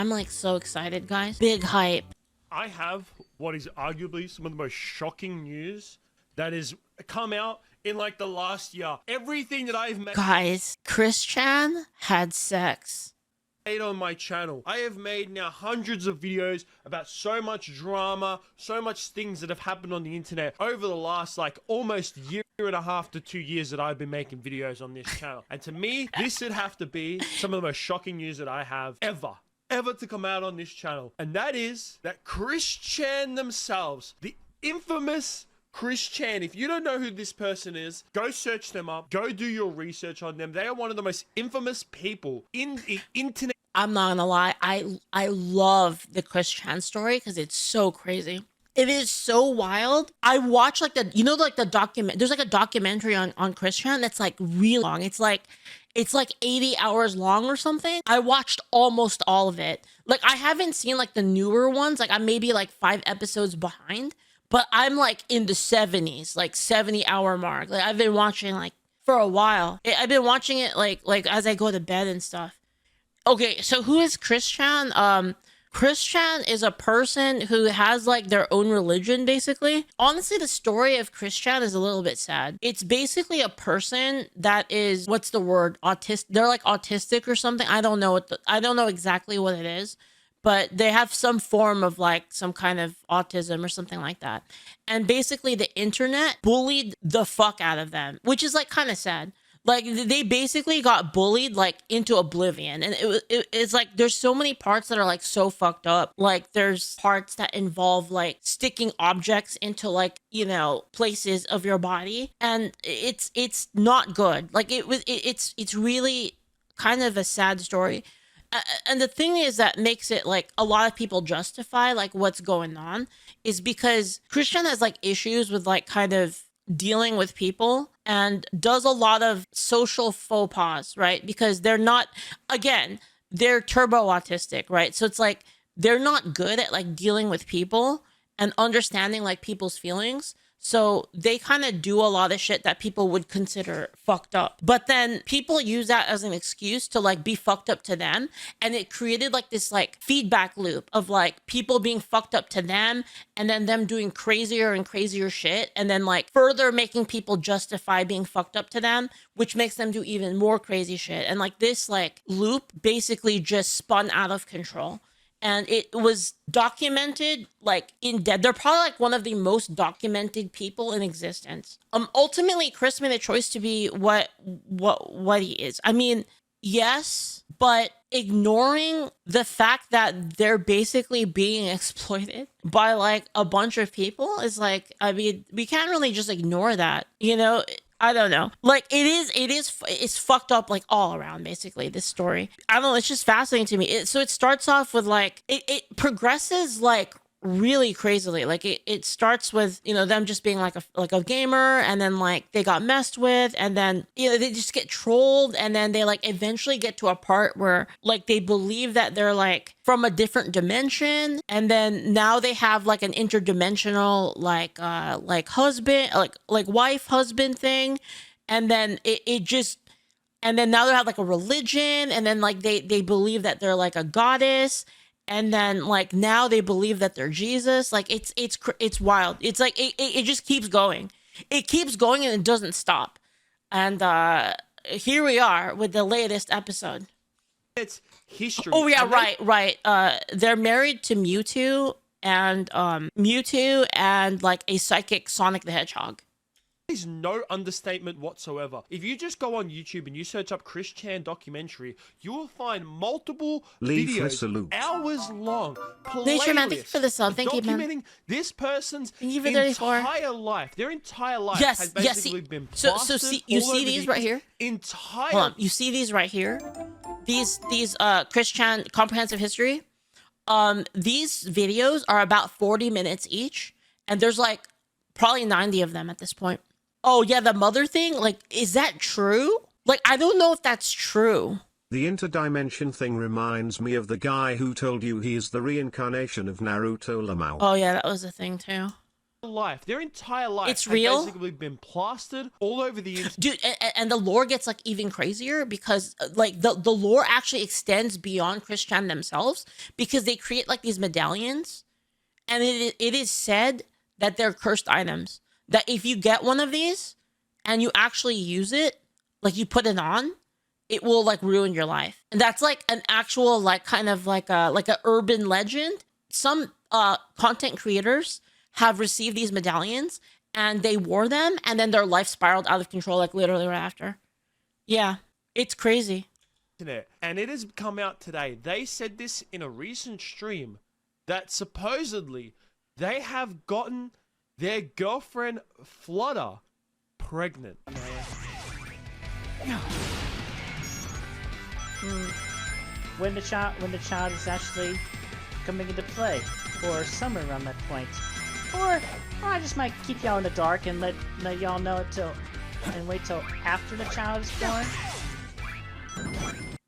I'm like so excited, guys. Big hype. I have what is arguably some of the most shocking news that has come out in like the last year. Everything that I've made Guys, Christian had sex. on my channel. I have made now hundreds of videos about so much drama, so much things that have happened on the internet over the last like almost year and a half to 2 years that I've been making videos on this channel. And to me, this would have to be some of the most shocking news that I have ever to come out on this channel. And that is that Christian themselves, the infamous Christian. If you don't know who this person is, go search them up. Go do your research on them. They are one of the most infamous people in the internet. I'm not gonna lie, I love the Christian story because it's so crazy. It is so wild. I watch like the document. There's like a documentary on Christian that's like really long. It's like 80 hours long or something. I watched almost all of it. Like I haven't seen like the newer ones. Like I'm maybe like 5 episodes behind. But I'm like in the 70s, like 70-hour mark. Like I've been watching like for a while. I've been watching it like as I go to bed and stuff. Okay, so who is Christian? Christian is a person who has like their own religion, basically. Honestly, the story of Christian is a little bit sad. It's basically a person that is, what's the word? Autistic. They're like autistic or something. I don't know exactly what it is. But they have some form of like some kind of autism or something like that. And basically the internet bullied the fuck out of them, which is like kind of sad. Like they basically got bullied like into oblivion. And it's like there's so many parts that are like so fucked up. Like there's parts that involve like sticking objects into like, you know, places of your body. And it's not good. Like it's really kind of a sad story. And the thing is that makes it like a lot of people justify like what's going on is because Christian has like issues with like kind of dealing with people and does a lot of social faux pas, right? Because they're not, again, they're turbo autistic, right? So it's like they're not good at like dealing with people and understanding like people's feelings. So they kind of do a lot of shit that people would consider fucked up. But then people use that as an excuse to like be fucked up to them. And it created like this like feedback loop of like people being fucked up to them and then them doing crazier and crazier shit. And then like further making people justify being fucked up to them, which makes them do even more crazy shit. And like this like loop basically just spun out of control. And it was documented like in depth. They're probably like one of the most documented people in existence. Ultimately, Chris made a choice to be what he is. I mean, yes, but ignoring the fact that they're basically being exploited by like a bunch of people is like, I mean, we can't really just ignore that, you know? I don't know. Like it's fucked up like all around, basically, this story. I don't know. It's just fascinating to me. So it starts off with like, it progresses like really crazily. Like it starts with, you know, them just being like a gamer, and then like they got messed with, and then, you know, they just get trolled, and then they like eventually get to a part where like they believe that they're like from a different dimension, and then now they have like an interdimensional like husband, like wife husband thing, and then it just, and then now they have like a religion, and then like they believe that they're like a goddess. And then like now they believe that they're Jesus. Like it's wild. It's like it just keeps going. It keeps going and it doesn't stop. And here we are with the latest episode. It's history. Oh yeah, right. They're married to Mewtwo and like a psychic Sonic the Hedgehog. Is no understatement whatsoever. If you just go on YouTube and you search up Christian documentary, you will find multiple videos, hours long, Nature Man, thank you for the sub. Thank you, man. Documenting this person's entire life. Their entire life yes, has basically been so you see these right here? Entire. Hold on, you see these right here? These Christian comprehensive history. These videos are about 40 minutes each, and there's like probably 90 of them at this point. Oh yeah, the mother thing, like, is that true? Like, I don't know if that's true. The interdimension thing reminds me of the guy who told you he is the reincarnation of Naruto Lamau. Oh yeah, that was a thing too. life, their entire life, It's has real? basically been plastered all over the internet. Dude, and the lore gets like even crazier because like the lore actually extends beyond Christian themselves, because they create like these medallions, and it is said that they're cursed items, that if you get one of these and you actually use it, like you put it on, it will like ruin your life. And that's like an actual like kind of like a urban legend. Some content creators have received these medallions and they wore them, and then their life spiraled out of control like literally right after. Yeah, it's crazy. And it has come out today. They said this in a recent stream that supposedly they have gotten their girlfriend Flutter pregnant. When the child is actually coming into play, or somewhere around that point, or I just might keep y'all in the dark and let y'all know it wait till after the child is born.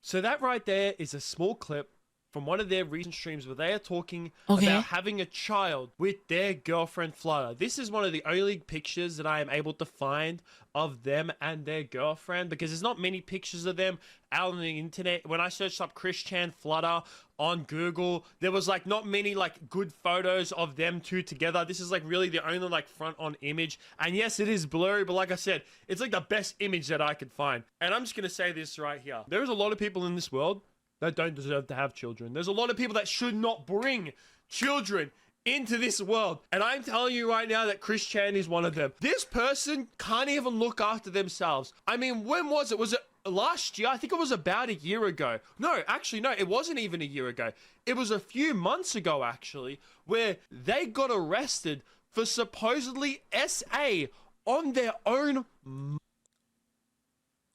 So that right there is a small clip from one of their recent streams where they are talking Okay. about having a child with their girlfriend Flutter. This is one of the only pictures that I am able to find of them and their girlfriend, because there's not many pictures of them out on the internet. When I searched up Christian Flutter on Google, there was like not many like good photos of them two together. This is like really the only like front on image. And yes, it is blurry, but like I said, it's like the best image that I could find. And I'm just going to say this right here. There is a lot of people in this world that don't deserve to have children. There's a lot of people that should not bring children into this world. And I'm telling you right now that Chris Chan is one of them. This person can't even look after themselves. I mean, when was it? Was it last year? I think it was about a year ago. No, actually, no, it wasn't even a year ago. It was a few months ago, actually, where they got arrested for supposedly SA on their own.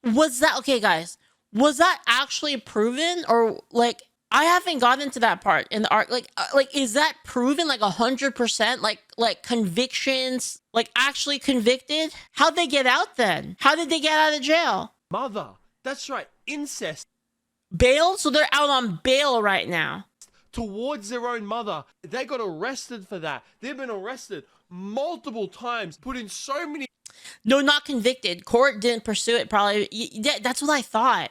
Was that okay, guys? Was that actually proven, or like I haven't gotten to that part in the art? Like is that proven like 100%? Like convictions, like actually convicted? How'd they get out then? How did they get out of jail? Mother. That's right, incest. Bail? So they're out on bail right now. Towards their own mother. They got arrested for that. They've been arrested multiple times, put in so many. No, not convicted. Court didn't pursue it. Probably. Yeah, that's what I thought.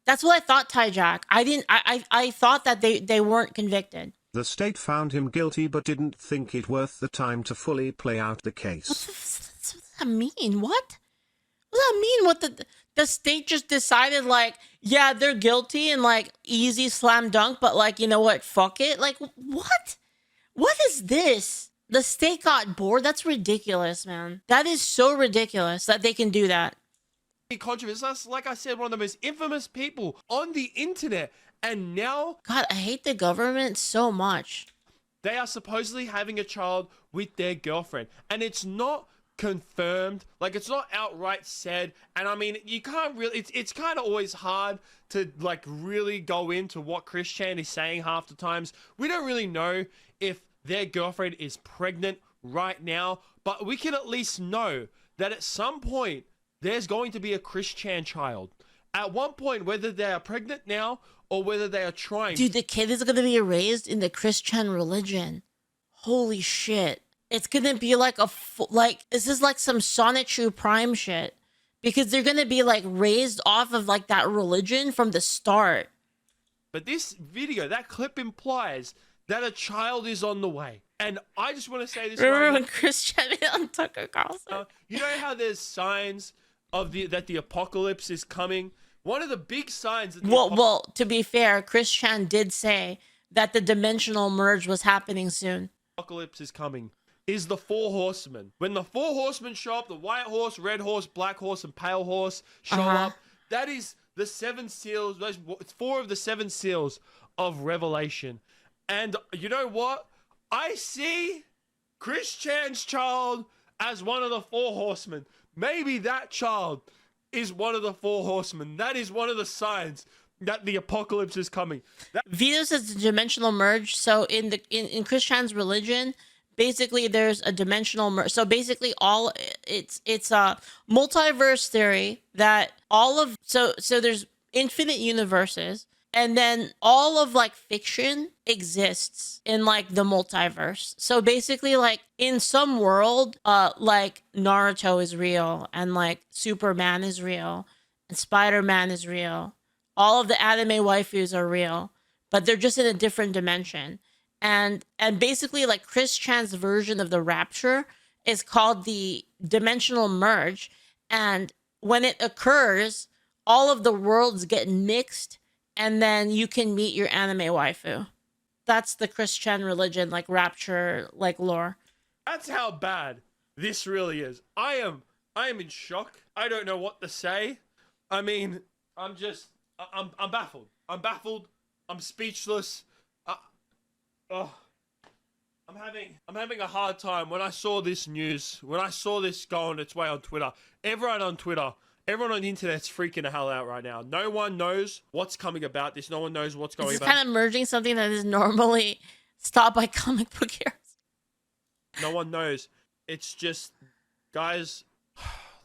That's what I thought, Ty Jack. I didn't. I thought that they weren't convicted. The state found him guilty but didn't think it worth the time to fully play out the case. What does that mean? What? What does that mean? What the state just decided, like, yeah, they're guilty and like easy slam dunk, but like, you know what? Fuck it. Like, what? What is this? The state got bored? That's ridiculous, man. That is so ridiculous that they can do that. Controversy. That's, like I said, one of the most infamous people on the internet. And now God, I hate the government so much. they are supposedly having a child with their girlfriend. And it's not confirmed. Like, it's not outright said. And I mean, you can't really, it's kind of always hard to like really go into what Chris Chan is saying half the times. We don't really know if their girlfriend is pregnant right now, but we can at least know that at some point there's going to be a Chris Chan child. At one point, whether they are pregnant now or whether they are trying. Dude, the kid is gonna be raised in the Christian religion. Holy shit. It's gonna be like this is like some Sonic True Prime shit. Because they're gonna be like raised off of like that religion from the start. But this video, that clip implies that a child is on the way. And I just want to say this Remember right when now. Christian on Tucker Carlson? You know how there's signs of that the apocalypse is coming? One of the big signs that the Well, to be fair, Chris Chan did say that the dimensional merge was happening soon. apocalypse is coming is the four horsemen. When the four horsemen show up, the white horse, red horse, black horse, and pale horse show up, that is the seven seals. It's four of the seven seals of Revelation. And you know what? I see Chris Chan's child as one of the four horsemen. Maybe that child is one of the four horsemen. That is one of the signs that the apocalypse is coming. Vito says the dimensional merge. So in Chris Chan's religion, basically there's a dimensional merge. So basically it's a multiverse theory that so there's infinite universes, And then all of like fiction exists in like the multiverse. So basically, like in some world, like Naruto is real, and like Superman is real, and Spider-Man is real. All of the anime waifus are real, but they're just in a different dimension. And basically, like Chris Chan's version of the Rapture is called the dimensional merge. And when it occurs, all of the worlds get mixed, and then you can meet your anime waifu. That's the Christian religion, like Rapture, like lore. That's how bad this really is. I am in shock. I don't know what to say. I mean, I'm baffled. I'm baffled. I'm speechless. I'm having a hard time. When I saw this news, when I saw this go on its way on Twitter, everyone on the internet's freaking the hell out right now. No one knows what's coming about this. No one knows what's going This is about. kind of merging something that is normally stopped by comic book heroes. No one knows. It's just, guys,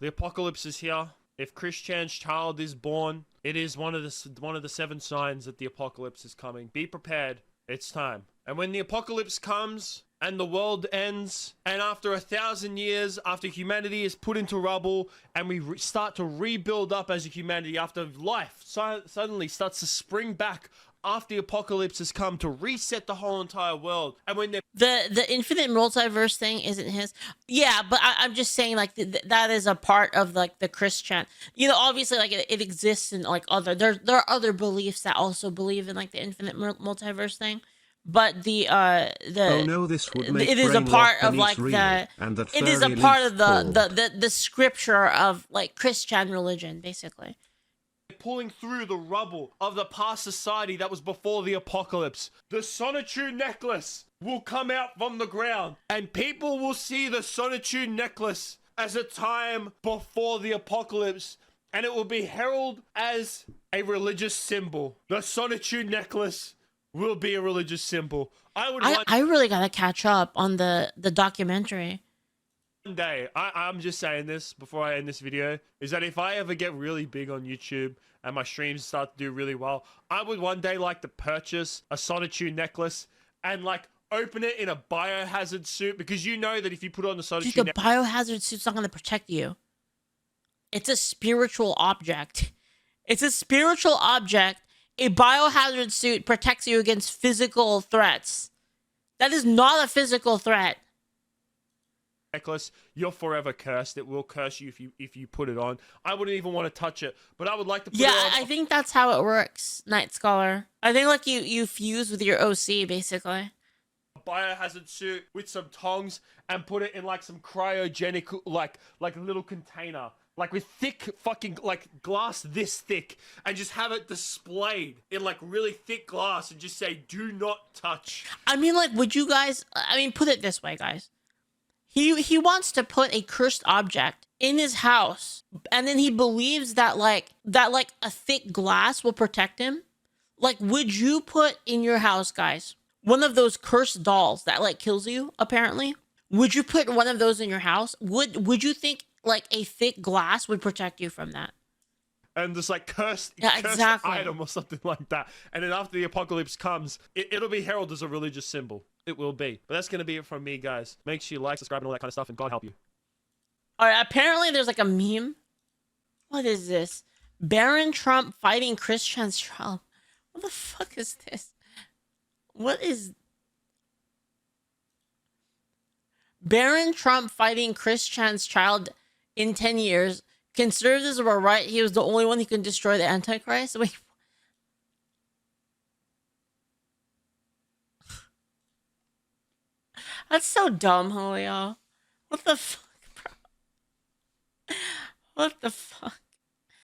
the apocalypse is here. If Chris Chan's child is born, it is one of the 7 signs that the apocalypse is coming. Be prepared. It's time. And when the apocalypse comes and the world ends, and after 1,000 years, after humanity is put into rubble, and we start to rebuild up as a humanity, after life suddenly starts to spring back after the apocalypse has come to reset the whole entire world, and when the infinite multiverse thing isn't his. Yeah, but I'm just saying, like, that is a part of like the Christian. You know, obviously, like it exists in like other there are other beliefs that also believe in like the infinite multiverse thing. But Oh no, this would make it is a brain part rot of like real, the and that it is a furry part leaf of called. the scripture of like Christian religion, basically. pulling through the rubble of the past society that was before the apocalypse, the Sonitude necklace will come out from the ground, and people will see the Sonitude necklace as a time before the apocalypse, and it will be heralded as a religious symbol. The Sonitude necklace will be a religious symbol. I really gotta catch up on the documentary. One day, I'm just saying this before I end this video, is that if I ever get really big on YouTube and my streams start to do really well, I would one day like to purchase a Sonitude necklace and like open it in a biohazard suit, because you know that if you put on the Sonitude Dude, the biohazard suit's not gonna protect you. It's a spiritual object. It's a spiritual object. A biohazard suit protects you against physical threats. That is not a physical threat. necklace, you're forever cursed. It will curse you if you put it on. I wouldn't even want to touch it, but I would like to put it on. I think that's how it works, Night Scholar. I think like you fuse with your OC, basically. Biohazard suit with some tongs and put it in like some cryogenic like little container, like with thick fucking like glass this thick, and just have it displayed in like really thick glass and just say do not touch. I mean, like, would you guys, I mean, put it this way, guys. He wants to put a cursed object in his house, and then he believes that like a thick glass will protect him. Like, would you put in your house, guys, one of those cursed dolls that like kills you, apparently? Would you put one of those in your house? Would you think like a thick glass would protect you from that? And this like cursed exactly. item or something like that. And then after the apocalypse comes, it'll be heralded as a religious symbol. It will be. But that's going to be it from me, guys. Make sure you like, subscribe, and all that kind of stuff, and God help you. All right, apparently there's like a meme. What is this? Baron Trump fighting Christian's Trump. What the fuck is this? What is... Baron Trump fighting Christian's child in 10 years. Conservatives were right. He was the only one who can destroy the Antichrist. Wait. That's so dumb, Julio. What the fuck, bro? What the fuck?